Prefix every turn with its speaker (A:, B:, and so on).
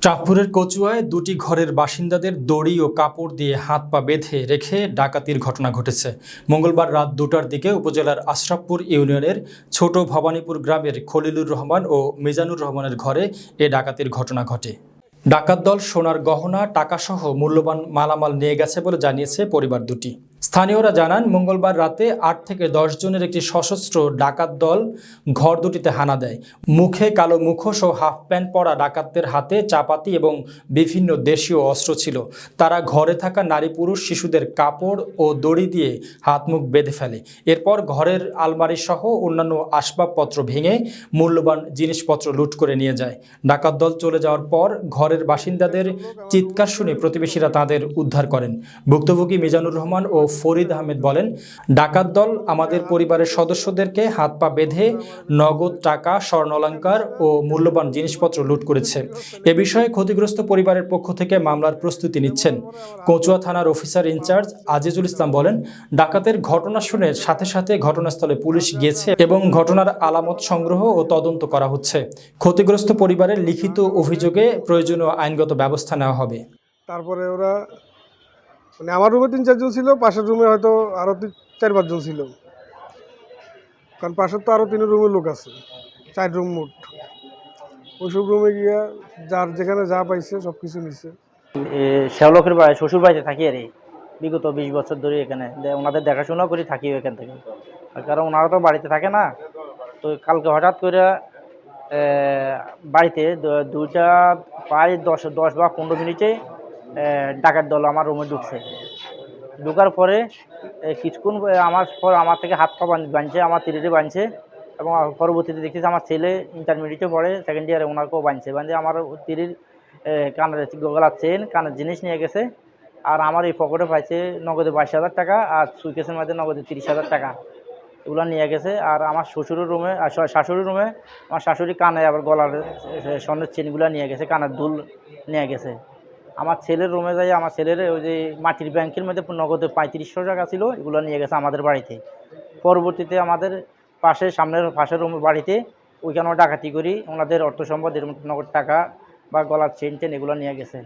A: চাঁদপুরের কচুয়ায় দুটি ঘরের বাসিন্দাদের দড়ি ও কাপড় দিয়ে হাত পা বেঁধে রেখে ডাকাতির ঘটনা ঘটেছে। মঙ্গলবার রাত 2টার দিকে উপজেলার আশরাফপুর ইউনিয়নের ছোট ভবানীপুর গ্রামের খলিলুর রহমান ও মিজানুর রহমানের ঘরে এ ডাকাতির ঘটনা ঘটে। ডাকাত দল সোনার গহনা, টাকাসহ মূল্যবান মালামাল নিয়ে গেছে বলে জানিয়েছে পরিবার দুটি। স্থানীয়রা জানান, মঙ্গলবার রাতে 8 থেকে 10 জনের একটি সশস্ত্র ডাকাত দল ঘর দুটিতে হানা দেয়। মুখে কালো মুখোশ ও হাফ প্যান্ট পরা ডাকাতদের হাতে চাপাতি এবং বিভিন্ন দেশীয় অস্ত্র ছিল। তারা ঘরে থাকা নারী পুরুষ শিশুদের কাপড় ও দড়ি দিয়ে হাত মুখ বেঁধে ফেলে। এরপর ঘরের আলমারি সহ অন্যান্য আসবাবপত্র ভেঙে মূল্যবান জিনিসপত্র লুট করে নিয়ে যায়। ডাকাত দল চলে যাওয়ার পর ঘরের বাসিন্দাদের চিৎকার শুনে প্রতিবেশীরা তাদের উদ্ধার করেন। ভুক্তভোগী মিজানুর রহমান ও ফরিদ আহমেদ বলেন, ডাকাত দল আমাদের পরিবারের সদস্যদেরকে হাত পা বেঁধে নগদ টাকা, স্বর্ণালংকার ও মূল্যবান জিনিসপত্র লুট করেছে। এ বিষয়ে ক্ষতিগ্রস্ত পরিবারের পক্ষ থেকে মামলার প্রস্তুতি নিচ্ছেন। কচুয়া থানার অফিসার ইনচার্জ আজিজুল ইসলাম বলেন, ডাকাতের ঘটনা শুনে সাথে সাথে ঘটনাস্থলে পুলিশ গিয়েছে এবং ঘটনার আলামত সংগ্রহ ও তদন্ত করা হচ্ছে। ক্ষতিগ্রস্ত পরিবারের লিখিত অভিযোগে প্রয়োজনীয় আইনগত ব্যবস্থা নেওয়া হবে।
B: তারপরে ওরা আমার রুমে 3-4 জন ছিল, পাশের রুমে হয়তো আরও 4-5 জন ছিল, কারণ পাশের তো আরও 3 রুমের লোক আছে, 4 রুম মোট। ওইসব রুমে গিয়া যার যেখানে যা পাইছে সব কিছু নিছে।
C: শেওলকের বাড়ি, শ্বশুর বাড়িতে থাকি আর বিগত 20 বছর ধরে এখানে ওনাদের দেখাশোনা করি থাকি এখান থেকে, কারণ ওনারা তো বাড়িতে থাকে না। তো কালকে হঠাৎ করে বাড়িতে 2টা প্রায় 10 বা 15 মিনিটে ডাকাত দল আমার রুমে ঢুকছে। ঢোকার পরে কিছুক্ষণ আমার থেকে হাত পা বাঁধছে, আমার তিরিরে বাঁধছে এবং পরবর্তীতে দেখতেছি আমার ছেলে ইন্টারমিডিয়েটে পড়ে, সেকেন্ড ইয়ারে, ওনাকেও বাঁধছে। আমার তিরির কানের গলার চেন, কানের জিনিস নিয়ে গেছে। আর আমার এই পকেটে পাইছে নগদে 22,000 টাকা আর সুইকেসের মধ্যে নগদে 30,000 টাকা, এগুলো নিয়ে গেছে। আর আমার শ্বশুরের রুমে আর শাশুড়ির রুমে আমার শাশুড়ি কানে আবার গলার স্বর্ণের চেনগুলো নিয়ে গেছে, কানের দুল নিয়ে গেছে। আমার ছেলের রুমে যাই, আমার ছেলের ওই যে মাটির ব্যাংকের মধ্যে নগদে 3500 টাকা ছিল, এগুলো নিয়ে গেছে আমাদের বাড়িতে। পরবর্তীতে আমাদের পাশের রুমের বাড়িতে ওইখানেও ডাকাতি করি, ওনাদের অর্থ সম্পদ, নগদ টাকা বা গলার চেন টেন এগুলো নিয়ে গেছে।